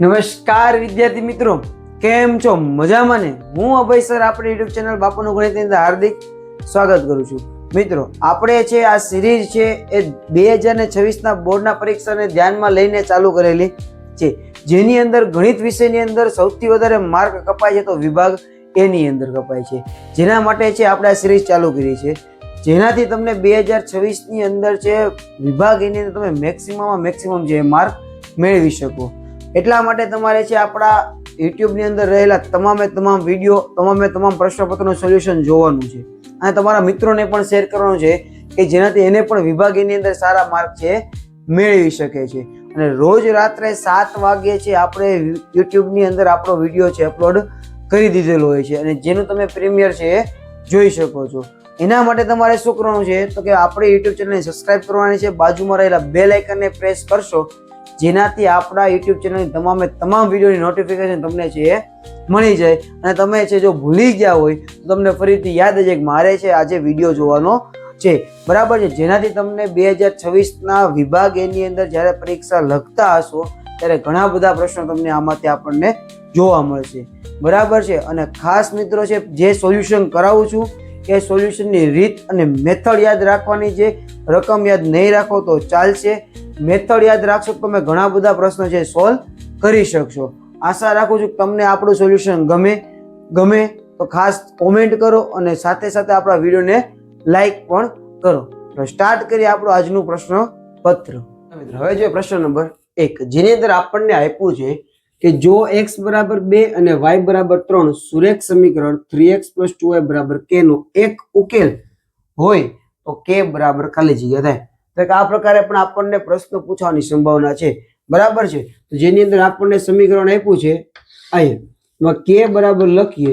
નમસ્કાર વિદ્યાર્થી મિત્રો, કેમ છો? મજામાં ને? હું અભય સર આપણી યુટ્યુબ ચેનલ બાપુનું ગણિતની અંદર હાર્દિક સ્વાગત કરું છું. મિત્રો, આપણે છે આ સિરીઝ છે એ 2026ના બોર્ડના પરીક્ષાને ધ્યાનમાં લઈને ચાલુ કરેલી છે, જેની અંદર ગણિત વિષયની અંદર સૌથી વધારે માર્ક કપાય છે તો વિભાગ એની અંદર કપાય છે. જેના માટે છે આપણે આ સિરીઝ ચાલુ કરી છે, જેનાથી તમને 2026ની અંદર છે વિભાગ એની અંદર તમે મેક્સિમમ જે માર્ક મેળવી શકો. એટલા માટે તમારે છે આપણા યુટ્યુબની અંદર રહેલા તમામ વિડીયો, તમામ પ્રશ્નપત્રનું સોલ્યુશન જોવાનું છે અને તમારા મિત્રોને પણ શેર કરવાનું છે કે જેનાથી એને પણ વિભાગની અંદર સારા માર્ક છે મેળવી શકે છે. અને રોજ રાત્રે 7 વાગ્યે છે આપણે યુટ્યુબની અંદર આપણો વિડીયો છે અપલોડ કરી દીધેલો હોય છે અને જેનું તમે પ્રીમિયર છે એ જોઈ શકો છો. એના માટે તમારે શું કરવાનું છે તો કે આપણી યુટ્યુબ ચેનલને સબસ્ક્રાઇબ કરવાની છે, બાજુમાં રહેલા બેલ આઇકનને પ્રેસ કરશો જેનાથી આપણા યુટ્યુબ ચેનલની તમામ વિડીયોની નોટિફિકેશન તમને છે એ મળી જાય અને તમે છે જો ભૂલી ગયા હોય તો તમને ફરીથી યાદ છે કે મારે છે આજે વિડીયો જોવાનો છે, બરાબર છે. જેનાથી તમને 2026ના વિભાગ એની અંદર જ્યારે પરીક્ષા લખતા હશો ત્યારે ઘણા બધા પ્રશ્નો તમને આમાંથી આપણને જોવા મળશે, બરાબર છે. અને ખાસ મિત્રો છે જે સોલ્યુશન કરાવું છું એ સોલ્યુશનની રીત અને મેથડ યાદ રાખવાની છે. રકમ યાદ નહીં રાખો તો ચાલશે, મેથડ યાદ રાખશો તો તમે ઘણા બધા પ્રશ્નો છે સોલ્વ કરી શકશો. આશા રાખું છું કે તમને આપણું સોલ્યુશન ગમે તો ખાસ કોમેન્ટ કરો અને સાથે આપણા વિડીયોને લાઈક પણ કરો. તો સ્ટાર્ટ કરીએ આપણું આજનું પ્રશ્ન પત્ર. હવે જો પ્રશ્ન નંબર 1, જેની અંદર આપણને આપ્યું છે કે જો x બરાબર 2 અને y બરાબર 3 સુરેખ સમીકરણ 3x + 2y k નો એક ઉકેલ હોય તો k બરાબર ખાલી જગ્યા થાય. તો આ પ્રકારે પણ આપણને પ્રશ્ન પૂછવાની સંભાવના છે, બરાબર છે. તો જેની અંદર આપણને સમીકરણ આપ્યું છે અહીંયા k બરાબર લખીએ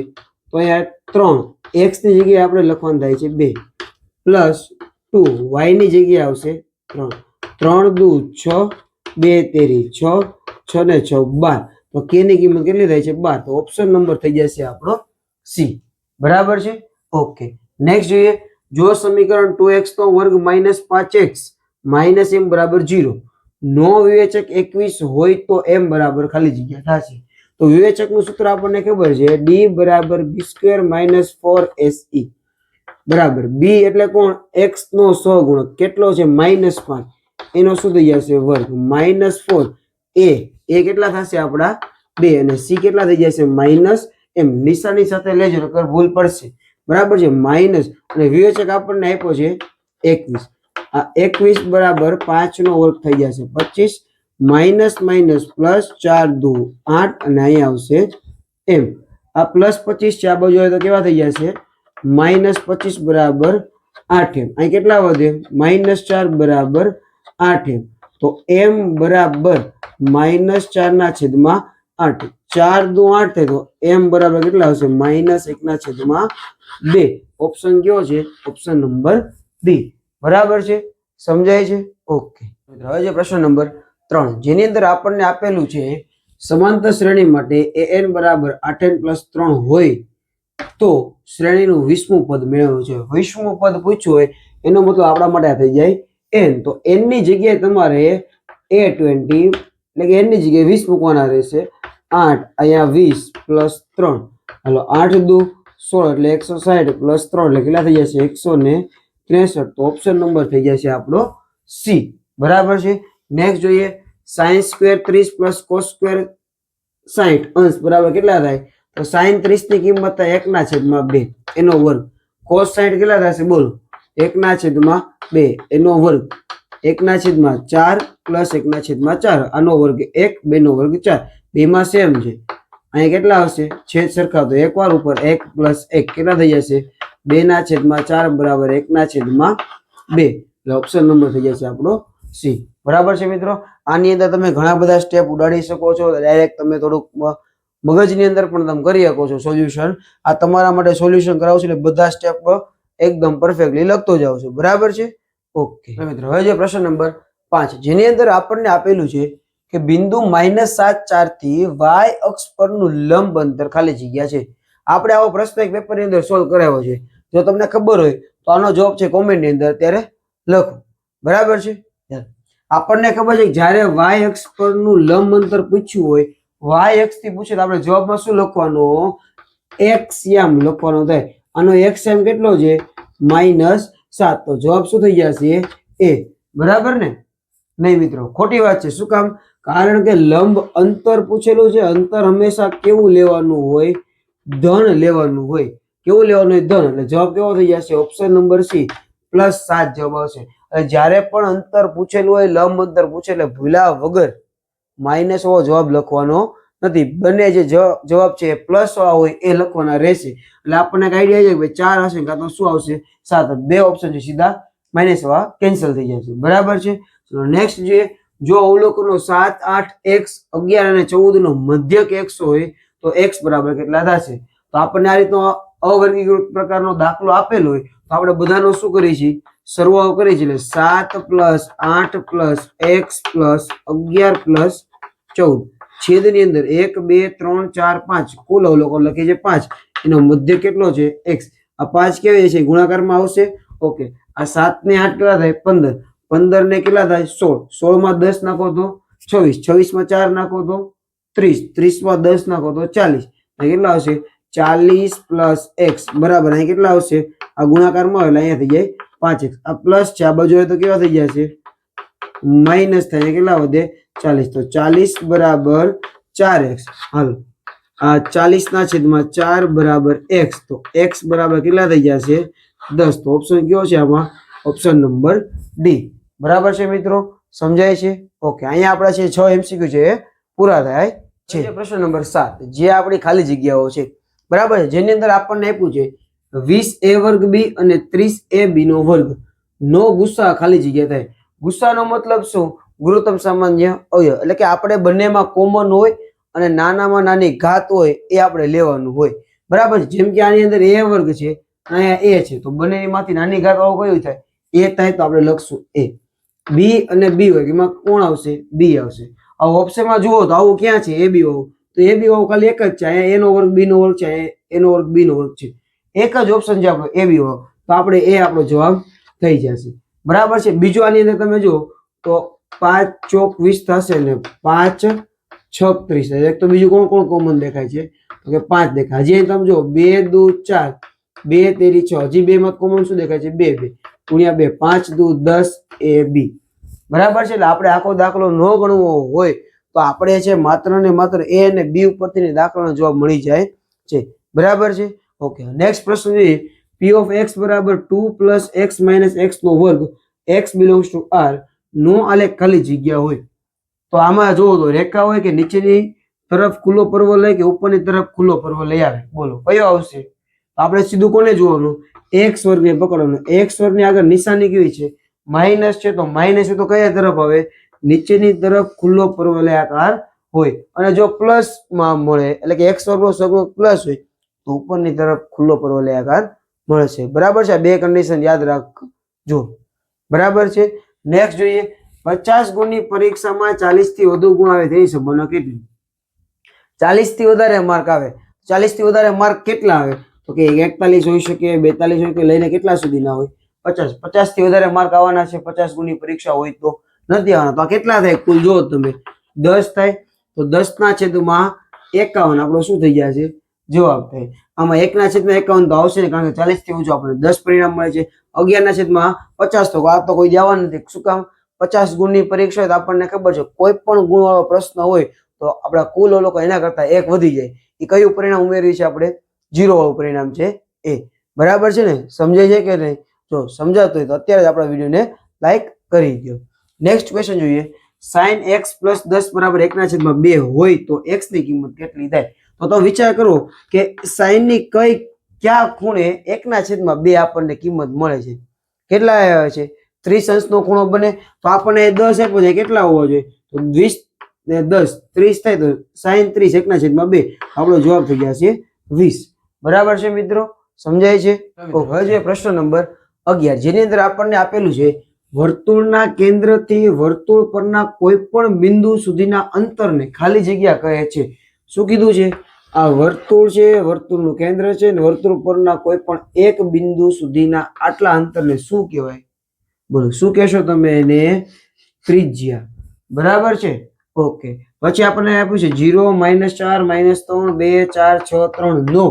તો અહીંયા 3 x ની જગ્યાએ આપણે લખવાનું થાય છે 2 પ્લસ 2 y ની જગ્યાએ આવશે 3 3 દુ 6 2 તેરી 6 6 ને 6 12. તો k ની કિંમત કેટલી થાય છે 12. તો ઓપ્શન નંબર થઈ જશે આપણો C, બરાબર છે. ઓકે, નેક્સ્ટ જોઈએ. જો સમીકરણ 2x નો વર્ગ - 5x - m બરાબર 0 નો વિવેચક 21 હોય તો m બરાબર ખાલી જગ્યા થશે. તો વિવેચકનું સૂત્ર આપણને ખબર છે d બરાબર b² - 4se બરાબર b એટલે કોણ? x નો સહગુણક કેટલો છે -5, એનો શું થઈ જશે વર્ગ -4 a કેટલા થશે આપડા 2 અને c કેટલા થઈ જશે -m. નિશાની સાથે લેજો નકર ભૂલ પડશે, બરાબર છે. માઇનસ અને વિવેચક આપણને આપ્યો છે 21. આ 21 બરાબર 5 નો વર્ગ થઈ જશે 25 માઇનસ પ્લસ 4 દુ 8 અને અહીંયા આવશે m. આ પ્લસ 25 છે, આ બાજુ હોય તો કેવા થઈ જશે -25 બરાબર 8m. અહીં કેટલા વધે -4 બરાબર 8m. તો m બરાબર -4/8. 4 દુ 8 થાય તો m બરાબર કેટલા આવશે -1/2. ઓપ્શન કયો છે? ઓપ્શન નંબર બી, બરાબર છે. સમજાય છે? ઓકે. હવે જે પ્રશ્ન નંબર 3, જેની અંદર આપણને આપેલું છે સમાંતર શ્રેણી માટે an બરાબર 8n + 3 હોય તો શ્રેણીનું 20મું પદ મેળવ્યું છે. 20મું પદ પૂછ્યું હોય એનો મતલબ આપણા માટે થઈ જાય n. તો n ની જગ્યાએ તમારે a20 એટલે કે n ની જગ્યાએ 20 મૂકવાના રહેશે. 8 અહીંયા 20 + 3, હાલો 8 દુ 16 એટલે 160 + 3 એટલે કેટલા થઈ જશે 163. તો ઓપ્શન નંબર થઈ જશે આપણો C, બરાબર છે. નેક્સ્ટ જોઈએ. sin² 30 + cos² 60 અંશ બરાબર કેટલા થાય? તો sin 30 ની કિંમત થાય 1/2 એનો વર્ગ. cos 60 કેટલા થશે બોલો? 1/2 એનો વર્ગ 1/4 + 1/4 આનો વર્ગ 1 2 નો વર્ગ 4 બેમાં સેમ છે. અહીં કેટલા આવશે? છેદ સરખા તો એક વાર ઉપર 1 + 1 કેટલા થઈ જશે 2/4 બરાબર 1/2. એટલે ઓપ્શન નંબર થઈ જશે આપણો C, બરાબર છે મિત્રો. આની અંદર તમે ઘણા બધા સ્ટેપ ઉડાડી શકો છો, ડાયરેક્ટ તમે થોડુંક મગજની અંદર પણ તમે કરી શકો છો સોલ્યુશન. આ તમારા માટે સોલ્યુશન કરાવું છું એટલે બધા સ્ટેપ એકદમ પરફેક્ટલી લખતો જાવ છું, બરાબર છે. ઓકે મિત્રો, હવે જે પ્રશ્ન નંબર 5, જેની અંદર આપણને આપેલું છે કે બિંદુ -7 4 થી y અક્ષ પરનું લંબ અંતર ખાલી જગ્યા છે. આપણે આવો પ્રશ્ન એક પેપરની અંદર સોલ્વ કરાવ્યો છે. જો તમને ખબર હોય તો આનો જવાબ છે કોમેન્ટની અંદર અત્યારે લખો, બરાબર છે. આપણને ખબર છે કે જ્યારે y અક્ષ પરનું લંબ અંતર પૂછ્યું હોય વાય એક્સ થી પૂછે તો આપણે જવાબમાં શું લખવાનો? એક્સ એમ લખવાનો થાય. આનો એક્સ એમ કેટલો છે? -7. તો જવાબ શું થઈ જશે? એ. બરાબર ને? નહીં મિત્રો, ખોટી વાત છે. શું કામ? કારણ કે લંબ અંતર પૂછેલું છે. અંતર હંમેશા કેવું લેવાનું હોય? ધન લેવાનું હોય. કેવું લેવાનું હોય? ધન. એટલે જવાબ કેવો થઈ જશે? ઓપ્શન નંબર સી +7 જવાબ આવશે. જ્યારે પણ અંતર પૂછેલું હોય, લંબ અંતર પૂછે એટલે ભૂલા વગર માઇનસ વાળો જવાબ લખવાનો નથી. બંને જે જવાબ છે એ પ્લસ વાળા હોય એ લખવાના રહેશે. એટલે આપણને આઈડિયા છે કે 4 હશે કાં તો શું આવશે? 7. બે ઓપ્શન છે સીધા માઇનસ વાળા કેન્સલ થઈ જશે. બરાબર છે? નેક્સ્ટ જોઈએ, જો અવલોકનો 7, 8, x, 11 અને 14 નો મધ્યક x હોય તો x બરાબર કેટલા થશે? તો આપણને આ રીતનો અવર્ગીકૃત પ્રકારનો દાખલો આપેલો હોય તો આપણે બધાનો શું કરીએ છીએ? સરવાળો કરીએ છીએ. એટલે 7 + 8 + x + 11 + 14 છેદની અંદર 1, 2, 3, 4, 5 કુલ અવલોકન લખીએ છીએ 5. એનો મધ્ય કેટલો છે? x. આ 5 કેવી છે? ગુણાકારમાં આવશે. ઓકે, આ 7 ને 8 કેટલા થાય? 15. 15 ને કેટલા થાય? 16. 16 માં 10 નાખો તો 26. 26 માં 4 નાખો તો 30. 30 માં 10 નાખો તો 40. કેટલા આવશે? 40 + x બરાબર અહીં કેટલા આવશે? આ ગુણાકારમાં આવે એટલે અહીંયા થઈ જાય 5x. આ પ્લસ છે, આ બાજુ હોય તો કેવા થઈ જશે? માઇનસ થાય. કેટલા વધે? 40. તો 40 બરાબર 4x. હાલો, આ 40 ના છેદમાં 4 બરાબર x. તો x બરાબર કેટલા થઈ જશે? 10. તો ઓપ્શન કયો છે આમાં? Option number D. બરાબર છે મિત્રો? સમજાય છે? ઓકે, અહીંયા આપણા છે 6 MCQ છે એ પૂરા થાય છે. પ્રશ્ન નંબર 7 જે આપણી ખાલી જગ્યાઓ છે. બરાબર છે? જેની અંદર આપણને આપ્યું છે 20a² b અને 30ab નો વર્ગ નો ગુસ્સા ખાલી જગ્યા થાય. ગુસ્સાનો મતલબ શું? ગુરુત્તમ સામાન્ય અવયવ. એટલે કે આપણે બંનેમાં કોમન હોય અને નાનામાં નાની ઘાત હોય એ આપણે લેવાનું હોય. બરાબર છે? જેમ કે આની અંદર a² છે, અહીંયા a છે, તો બંનેમાંથી નાની ઘાત વાળું કયું થાય? a થાય. તો આપણે લખશું a. b અને b હોય એમાં કોણ આવશે? b આવશે. આ ઓપ્શનમાં જુઓ તો આવું ક્યાં છે? ab વાળું. તો ab વાળું ખાલી એક જ છે. અહીંયા a નો વર્ગ b નો વર્ગ છે, અહીંયા a નો વર્ગ b નો વર્ગ છે. એક જ ઓપ્શન છે આપણો ab વાળો. તો આપણે એ આપણો જવાબ થઈ જશે. બરાબર છે? બીજું આની અંદર તમે જુઓ તો 5 ચોક 20 થશે ને 5 6 30. એક તો બીજું કોણ કોણ કોમન દેખાય છે? તો કે 5 દેખાય. હજી તમે જુઓ 2 2 4 2 તેરી 6. હજી 2 માં કોમન શું દેખાય છે? 2 2 ગુણ્યા 2 5 2 10 ab. બરાબર છે? એટલે આપણે આખો દાખલો ન ગણવો હોય તો આપણે છે માત્ર ને માત્ર a અને b ઉપરથી દાખલાનો જવાબ મળી જાય છે. બરાબર છે? ઓકે, નેક્સ્ટ પ્રશ્ન જોઈએ. p of x બરાબર 2 + x - x નો વર્ગ x belongs to R નો આલેખ ખાલી જગ્યા હોય તો આમાં જોવો તો રેખા હોય કે નીચેની તરફ ખુલ્લો પર્વ લઈ કે ઉપરની તરફ ખુલ્લો પર્વ લઈ આવે? બોલો કયો આવશે? આપણે સીધું કોને જોવાનું? x² ને પકડવાનું. x² ની આગળ નિશાની કેવી છે? માઇનસ છે. તો માઇનસ તો કયા તરફ આવે? નીચેની તરફ ખુલ્લો પરવલય આકાર હોય. અને જો પ્લસ માં મળે એટલે કે x² નો સગુણક પ્લસ હોય તો ઉપરની તરફ ખુલ્લો પરવલય આકાર મળશે. બરાબર છે? બે કન્ડિશન યાદ રાખજો. બરાબર છે? નેક્સ્ટ જોઈએ, 50 ગુણની પરીક્ષામાં 40 થી વધુ ગુણ આવે તેની સંભાવના કેટલી? 40 થી વધારે માર્ક આવે. 40 થી વધારે માર્ક કેટલા આવે? તો કે 41 હોઈ શકે, 42 હોઈ શકે, લઈને કેટલા સુધીના હોય? 50. 50 થી વધારે માર્ક આવવાના છે. 50 ગુણની પરીક્ષા હોય તો નથી આવવાના. તો આ કેટલા થાય? કુલ જો તમે 10 થાય. તો 10 ના છેદમાં 51 આપણો શું થઈ જાય છે? જવાબ થાય. આમાં 1 ના છેદમાં 51 તો આવશે ને, કારણ કે 40 થી ઓછું આપણને 10 પરિણામ મળે છે. 11 ના છેદમાં 50 તો આ તો કોઈ જવાનું નથી. શું કામ? 50 ગુણની પરીક્ષા હોય તો આપણને ખબર છે કોઈ પણ ગુણ વાળો પ્રશ્ન હોય તો આપણા કુલ લોકો એના કરતા 1 વધી જાય. એ કયું પરિણામ ઉમેર્યું છે આપણે? 0 વાળું પરિણામ છે એ. બરાબર છે ને? સમજાય છે કે નહીં? જો સમજાતું હોય તો અત્યારે જ આપણા વિડીયોને લાઈક કરી દો. નેક્સ્ટ ક્વેશ્ચન જોઈએ. sin x + 10 બરાબર 1/2 હોય તો x ની કિંમત કેટલી થાય? તો તમે વિચાર કરો કે sin ની ક્યાં ખૂણે 1/2 આપણને કિંમત મળે છે? કેટલા આવે છે? 30 અંશનો ખૂણો બને તો આપણને 10 આપ્યો છે. કેટલા હોવો જોઈએ? તો 20 ને 10 30 થાય તો sin 30 1/2 આપણો જવાબ થઈ જશે 20. બરાબર છે મિત્રો? સમજાય છે? હવે જોઈએ પ્રશ્ન નંબર 11 જેની અંદર આપણને આપેલું છે વર્તુળના કેન્દ્રથી વર્તુળ પરના કોઈ પણ બિંદુ સુધીના અંતરને ખાલી જગ્યા કહે છે. શું કીધું છે? આ વર્તુળ છે, વર્તુળનું કેન્દ્ર છે અને વર્તુળ પરના કોઈ પણ એક બિંદુ સુધીના આટલા અંતરને શું કહેવાય? બોલો શું કહેશો તમે એને? ત્રિજ્યા. બરાબર છે? ઓકે, પછી આપણને આપ્યું છે 0 -4 -3 2 4 6 3 9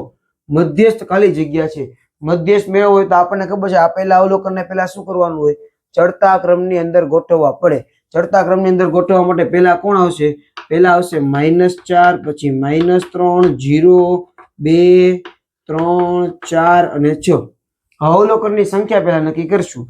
મધ્યસ્થ ખાલી જગ્યા છે. મધ્યસ્થ મેળવવો હોય તો આપણને ખબર છે આપેલા અવલોકનને પહેલા શું કરવાનું હોય? ચડતા ક્રમની અંદર ગોઠવવા પડે. ચડતા ક્રમની અંદર ગોઠવવા માટે પહેલા કોણ આવશે? પહેલા આવશે -4, પછી -3 0 2 3 4 અને 6. અવલોકનની સંખ્યા પહેલા નક્કી કરશું.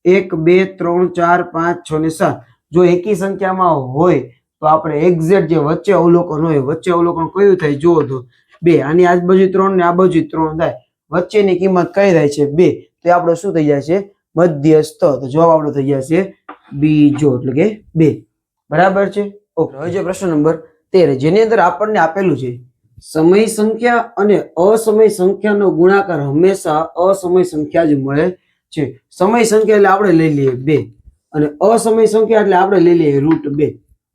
1 2 3 4 5 6 ને 7. જો એકી સંખ્યામાં હોય તો આપણે એક્ઝેક્ટ જે વચ્ચે અવલોકન હોય, વચ્ચે અવલોકન કયું થાય જુઓ તો 2. આની આજુબાજુ 3 ને આ બાજુ 3 થાય. વચ્ચેની કિંમત કઈ થાય છે? 2. તો આપણો શું થઈ જાય છે? મધ્યસ્થ. તો જવાબ આપણો થઈ જશે બીજો, એટલે કે 2. બરાબર છે. ઓકે, હવે જે પ્રશ્ન નંબર 13 જેની અંદર આપણને આપેલું છે સમય સંખ્યા અને અસમય સંખ્યાનો ગુણાકાર હંમેશા અસમય સંખ્યા જ મળે છે. સમય સંખ્યા એટલે આપણે લઈ લઈએ 2 અને અસમય સંખ્યા એટલે આપણે લઈ લઈએ √2.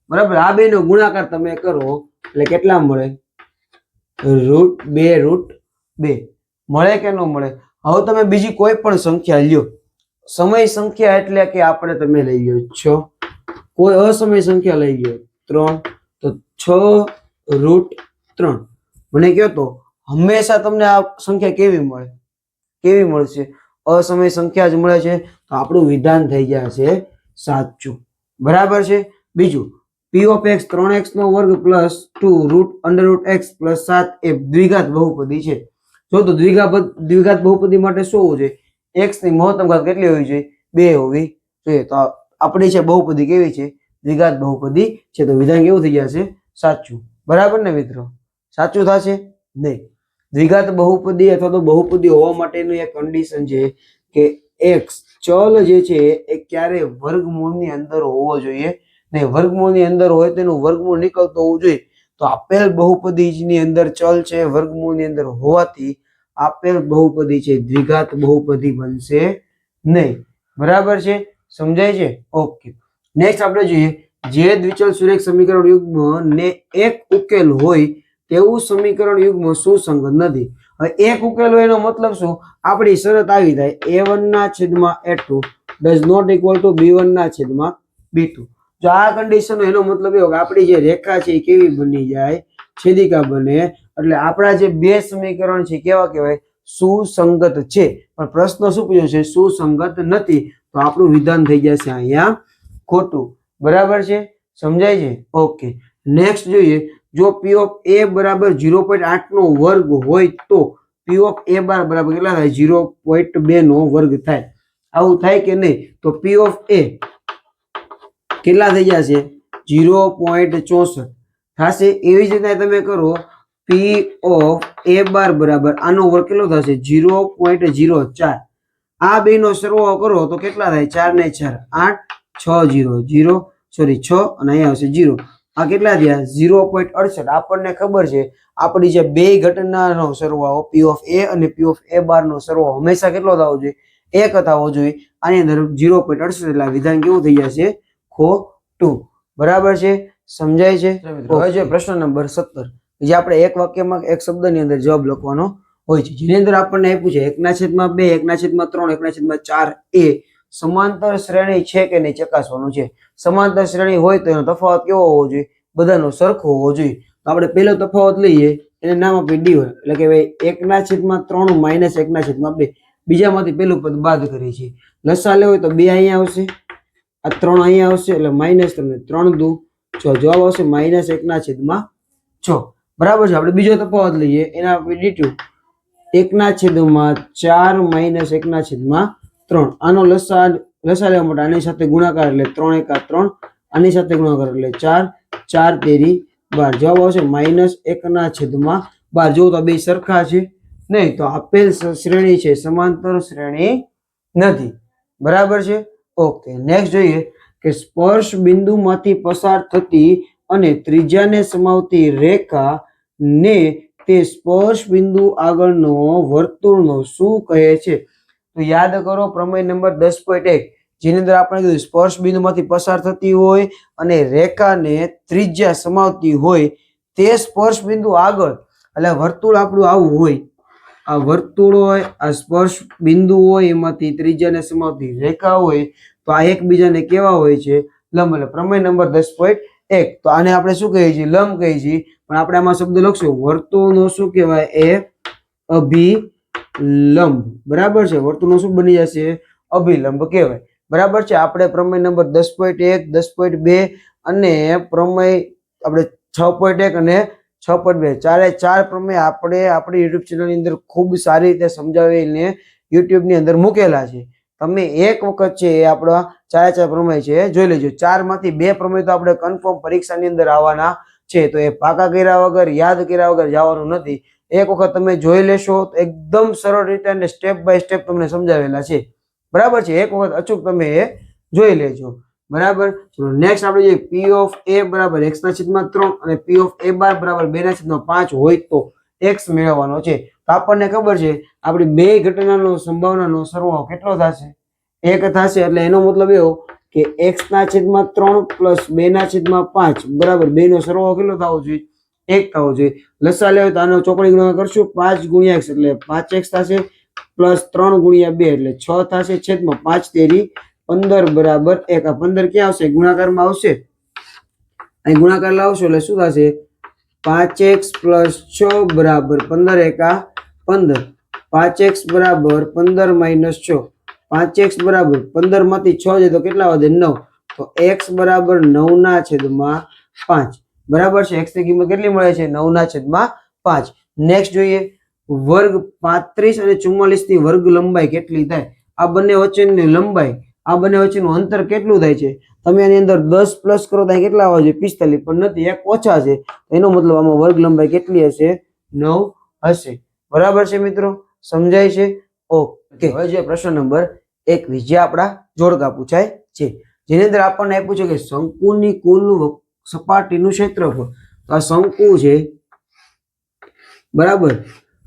બરાબર, આ બે નો ગુણાકાર તમે કરો એટલે કેટલા મળે? √2 મળે કે ન મળે? હવે તમે બીજી કોઈ પણ સંખ્યા લ્યો. સમય સંખ્યા એટલે કે આપણે તમે લઈ લો 6, કોઈ અસમય સંખ્યા લઈ લો 3, તો 6 √3. મને કહો તો હંમેશા તમને આ સંખ્યા કેવી મળે? કેવી મળશે? અસમય સંખ્યા જ મળે છે. તો આપણું વિધાન થઈ ગયા છે સાચું. બરાબર છે. બીજું, p of x 3x² + 2 √x + 7 એ દ્વિઘાત બહુપદી છે. જો તો દ્વિઘાત બહુપદી માટે શું હોવું જોઈએ? x ની મહત્તમ ઘાત કેટલી હોવી જોઈએ? 2 હોવી જોઈએ. તો આપણી છે બહુપદી કેવી છે? દ્વિઘાત બહુપદી છે. તો વિધાન કેવું થઈ જશે? સાચું. બરાબર ને મિત્રો? સાચું થશે નહીં. દ્વિઘાત બહુપદી અથવા તો બહુપદી હોવા માટેનું એક કન્ડિશન છે કે x ચલ જે છે એ ક્યારે વર્ગમૂળની અંદર હોવો જોઈએ નહીં. વર્ગમૂળની અંદર હોય તેનું વર્ગમૂળ નીકળતો હોવું જોઈએ. તો આપેલ બહુપદીની અંદર ચલ છે વર્ગમૂળની અંદર હોવાથી આપેલ બહુપદી છે દ્વિઘાત બહુપદી બનશે નહીં. બરાબર છે? સમજાય છે? ઓકે, નેક્સ્ટ આપણે જોઈએ જે દ્વિચલ સુરેખ સમીકરણ યુગ્મ ને એક ઉકેલ હોય તેવું સમીકરણ યુગ્મ સુસંગત નથી. હવે એક ઉકેલ હોય એનો મતલબ શું? આપણી શરત આવી થાય a1/a2 does not equal to b1/b2. જો આ કન્ડિશન એનો મતલબ એવો કે આપણી જે રેખા છે એ કેવી બની જાય? છેદિકા બને. એટલે આપણા જે બે સમીકરણ છે કેવા કહેવાય? સુસંગત છે. પણ પ્રશ્ન શું પૂછ્યો છે? સુસંગત નથી. તો આપણું વિધાન થઈ જશે અહીંયા ખોટું. બરાબર છે? સમજાય છે? ઓકે, નેક્સ્ટ જોઈએ. જો p of a બરાબર 0.8 નો વર્ગ હોય તો p of a બાર બરાબર કેટલા થાય? 0.2 નો વર્ગ થાય. આવું થાય કે નહીં? તો p of a કેટલા થઈ જશે? 0.64 થશે. એવી જ રીતે તમે કરો p of a બાર બરાબર આનો વર્ગ કેટલો થશે? 0.04. આ બે નો સરવાળો કરો તો કેટલા થાય? 4 ને 4 8 6 0 0 સોરી 6 અને અહીંયા આવશે 0. આ કેટલા થયા? 0.68. આપણને ખબર છે આપણી જે બે ઘટનાનો સરવાળો p of a અને p of a બાર નો સરવાળો હંમેશા કેટલો થવો જોઈએ? 1 થવો જોઈએ. આની અંદર 0.68 એટલે વિધાન કેવું થઈ જશે? ખોટું. બરાબર છે? સમજાય છે? હવે જે પ્રશ્ન નંબર 17 જે આપણે એક વાક્યમાં એક શબ્દની અંદર જવાબ લખવાનો હોય છે જેની અંદર આપણને આપ્યું છે 1/2 1/3 1/4 એ સમાંતર શ્રેણી છે કે નહીં ચકાસવાનું છે. સમાંતર શ્રેણી હોય તો એનો તફાવત કેવો હોવો જોઈએ? બધાનો સરખો હોવો જોઈએ. તો આપણે પહેલો તફાવત લઈએ એને નામ આપીએ d1 એટલે કે ભાઈ 1/3 - 1/2. બીજામાંથી પહેલું પદ બાદ કરીએ છીએ. લસા લેવો હોય તો 2 અહીંયા આવશે, આ 3 અહીંયા આવશે એટલે -3 3 દુ 6 જવાબ આવશે -1/6. બરાબર છે. આપણે બીજો તફાવત લઈએ એના આપીએ d2 1/4 - 1/3. આનો લસા લેવા માટે આની સાથે ગુણાકાર એટલે 3 × 3, આની સાથે ગુણાકાર એટલે 4 4 તેરી 12 જવાબ આવશે -1/12. જો તો બે સરખા છે નહીં તો આપેલ શ્રેણી છે સમાંતર શ્રેણી નથી. બરાબર છે? ઓકે, નેક્સ્ટ જોઈએ કે સ્પર્શ બિંદુમાંથી પસાર થતી અને ત્રિજ્યાને સમાવતી રેખા ને તે સ્પર્શ બિંદુ આગળનો વર્તુળનો શું કહે છે? તો યાદ કરો પ્રમેય નંબર 10.1 જેની અંદર આપણે કીધું સ્પર્શ બિંદુમાંથી પસાર થતી હોય અને રેખાને ત્રિજ્યા સમાવતી હોય તે સ્પર્શ બિંદુ આગળ એટલે વર્તુળ આપણું આવું હોય, આ વર્તુળ હોય, આ સ્પર્શ બિંદુ હોય, એમાંથી ત્રિજ્યાને સમાવતી રેખા હોય તો આ એકબીજાને કેવા હોય છે? લંબ. એટલે પ્રમેય નંબર 10.1 1 તો આને આપણે શું કહીએ છીએ લંબ કહીએ છીએ પણ આપણે આમાં શબ્દ લખશું વર્તુળનો શું કહેવાય એ અભિલંબ બરાબર છે વર્તુળનો શું બની જશે અભિલંબ કહેવાય બરાબર છે આપણે પ્રમેય નંબર 10.1 10.2 અને પ્રમેય આપણે 6.1 અને 6.2 ચારે ચાર પ્રમેય આપણે આપણી યુટ્યુબ ચેનલ ની અંદર ખૂબ સારી રીતે સમજાવીને યુટ્યુબ ની અંદર મૂકેલા છે તમે એક વખત છે એ આપણા ચારે ચાર પ્રમેય છે જોઈ લેજો 4 માંથી 2 પ્રમેય તો આપણે કન્ફર્મ પરીક્ષાની અંદર આવવાના છે તો એ પાકા કર્યા વગર યાદ કર્યા વગર જવાનું નથી એક વખત તમે જોઈ લેશો તો એકદમ સરળ રીતે અને સ્ટેપ બાય સ્ટેપ તમને સમજાવેલા છે બરાબર છે એક વખત અચૂક તમે એ જોઈ લેજો બરાબર ચલો નેક્સ્ટ આપણે જે p ઓફ a બરાબર x ના છેદમાં 3 અને p ઓફ a બાર બરાબર 2 ના છેદમાં 5 હોય તો x મેળવવાનો છે તો આપણને ખબર છે આપણી બે ઘટનાનો સંભાવનાનો સરવાળો કેટલો થશે 1 થશે એટલે એનો મતલબ એવો કે x ના છેદમાં 3 પ્લસ 2 ના છેદમાં 5 બરાબર 2 નો સરવાળો કેટલો થવો જોઈએ 1 થવો જોઈએ લસા લેવો તો આનો ચોકડી ગુણાકાર કરશું 5 ગુણ્યા x એટલે 5x થશે પ્લસ 3 ગુણ્યા 2 એટલે 6 થશે છેદમાં 5 તેરી 15 બરાબર 1 આ 15 ક્યાં આવશે ગુણાકારમાં આવશે અહીં ગુણાકાર લાવશો એટલે શું થશે 5x પ્લસ 6 બરાબર 15 એકા 15 5x બરાબર 15 માઇનસ 6 5x બરાબર 15 માંથી 6 છે તો કેટલા વધે 9 તો x બરાબર 9 ના છેદમાં 5 બરાબર છે x ની કિંમત કેટલી મળે છે 9 ના છેદમાં 5 નેક્સ્ટ જોઈએ વર્ગ 35 અને 44 ની વર્ગ લંબાઈ કેટલી થાય આ બંને વચ્ચેની લંબાઈ આ બંને વચ્ચેનું અંતર કેટલું થાય છે તમે આની અંદર 10 પ્લસ કરો તો કેટલા આવે છે 45 પણ નથી એક ઓછા છે એનો મતલબ આમાં વર્ગ લંબાઈ કેટલી હશે 9 હશે બરાબર છે મિત્રો સમજાય છે ઓકે હવે જે પ્રશ્ન નંબર 21 જે આપણા જોડકા પૂછાય છે જેની અંદર આપણને આપ્યું છે કે શંકુની કુલ સપાટીનું ક્ષેત્રફળ તો આ શંકુ છે બરાબર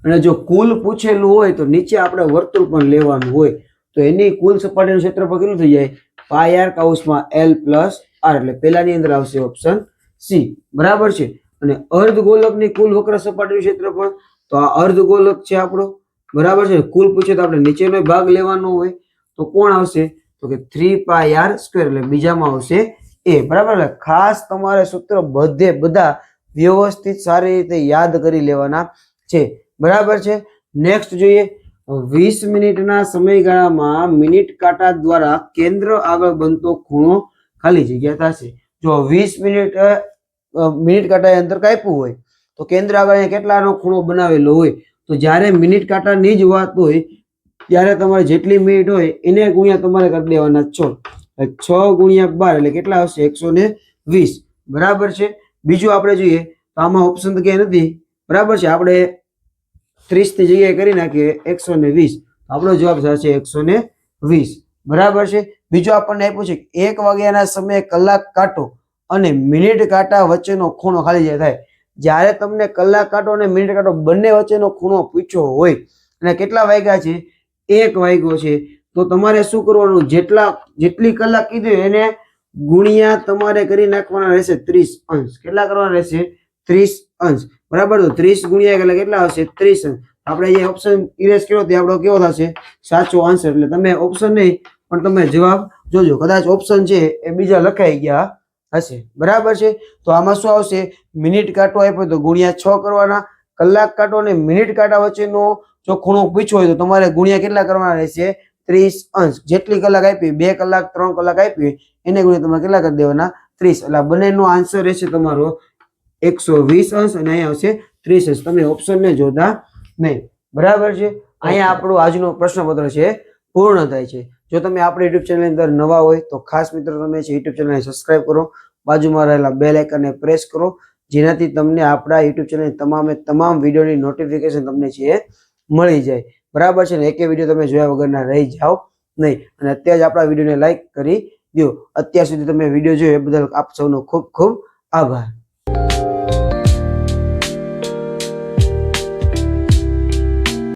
અને જો કુલ પૂછેલું હોય તો નીચે આપણે વર્તુળ પણ લેવાનું હોય તો એની કુલ સપાટીનું ક્ષેત્રફળ કેટલું થઈ જાય પાઈ આર કૌંસમાં l પ્લસ r એટલે પહેલાની અંદર આવશે ઓપ્શન સી બરાબર છે અને અર્ધગોલકની કુલ વક્ર સપાટીનું ક્ષેત્રફળ તો આ અર્ધગોલક છે આપણો બરાબર છે કુલ પૂછે તો આપણે નીચેનો ભાગ લેવાનો હોય તો કોણ આવશે તો કે 3 પાઈ આર સ્ક્વેર એટલે બીજામાં આવશે એ બરાબર એટલે ખાસ તમારે સૂત્ર બધા વ્યવસ્થિત સારી રીતે યાદ કરી લેવાના છે બરાબર છે નેક્સ્ટ જોઈએ 20 મિનિટના સમયગાળામાં મિનિટ કાંટા દ્વારા કેન્દ્ર આગળ બનતો ખૂણો ખાલી જગ્યા થશે જો 20 મિનિટ કાંટાએ અંતર કાપ્યું હોય તો કેન્દ્ર આગળ કેટલાનો ખૂણો બનાવેલો હોય તો જ્યારે મિનિટ કાંટાની જ વાત હોય ત્યારે તમારે જેટલી મિનિટ હોય એને ગુણ્યા તમારે કરી દેવાના 6 ગુણ્યા 12 એટલે કેટલા આવશે 120 બરાબર છે બીજું આપણે જોઈએ તો આમાં ઓપ્શન તો ક્યાંય નથી બરાબર છે આપણે 30 ની જગ્યાએ કરી નાખીએ 120 આપણો જવાબ થશે 120 બરાબર છે બીજું આપણને આપ્યું છે 1 વાગ્યાના સમયે કલાક કાંટો અને મિનિટ કાંટા વચ્ચેનો ખૂણો ખાલી જગ્યા થાય જ્યારે તમને કલાક કાંટો અને મિનિટ કાંટો બંને વચ્ચેનો ખૂણો પૂછ્યો હોય અને કેટલા વાગ્યા છે 1 વાગ્યો છે તો તમારે શું કરવાનું જેટલી કલાક કીધું એને ગુણ્યા તમારે કરી નાખવાના રહેશે 30 અંશ કેટલા કરવાના રહેશે 30 અંશ બરાબર તો 30 ગુણ્યા એટલે કેટલા આવશે 30 અંશ આપણે જે ઓપ્શન ઇરેઝ કર્યો તે આપણો કેવો થશે સાચો આન્સર એટલે તમે ઓપ્શન નહીં પણ તમે જવાબ જોજો કદાચ ઓપ્શન છે એ બીજા લખાઈ ગયા હશે બરાબર છે તો આમાં શું આવશે મિનિટ કાંટો આપ્યો તો ગુણ્યા 6 કરવાના કલાક કાંટો અને મિનિટ કાંટા વચ્ચેનો જો ખૂણો પૂછ્યો હોય તો તમારે ગુણ્યા કેટલા કરવાના રહેશે 30 અંશ જેટલી કલાક આપી 2 કલાક 3 કલાક આપી એને ગુણ્યા તમારે કેટલા કરી દેવાના 30 એટલે બંનેનો આન્સર રહેશે તમારો 120 અંશ અને અહીંયા આવશે 30 અંશ તમે ઓપ્શન ને જોતા નહીં બરાબર છે અહીંયા આપણું આજનો પ્રશ્નપત્ર છે પૂર્ણ થાય છે જો તમે આપણી યુટ્યુબ ચેનલ ની અંદર નવા હોય તો ખાસ મિત્રો તમે યુટ્યુબ ચેનલને સબસ્ક્રાઇબ કરો બાજુમાં રહેલા બેલ આઇકનને પ્રેસ કરો જેનાથી તમને આપણા યુટ્યુબ ચેનલની તમામ વિડીયોની નોટિફિકેશન તમને છે મળી જાય બરાબર છે ને એકે વિડીયો તમે જોયા વગરના રહી જાઓ નહીં અને અત્યારે જ આપણા વિડીયોને લાઈક કરી દો અત્યાર સુધી તમે વિડીયો જોયો એ બદલ આપ સૌનો ખૂબ ખૂબ આભાર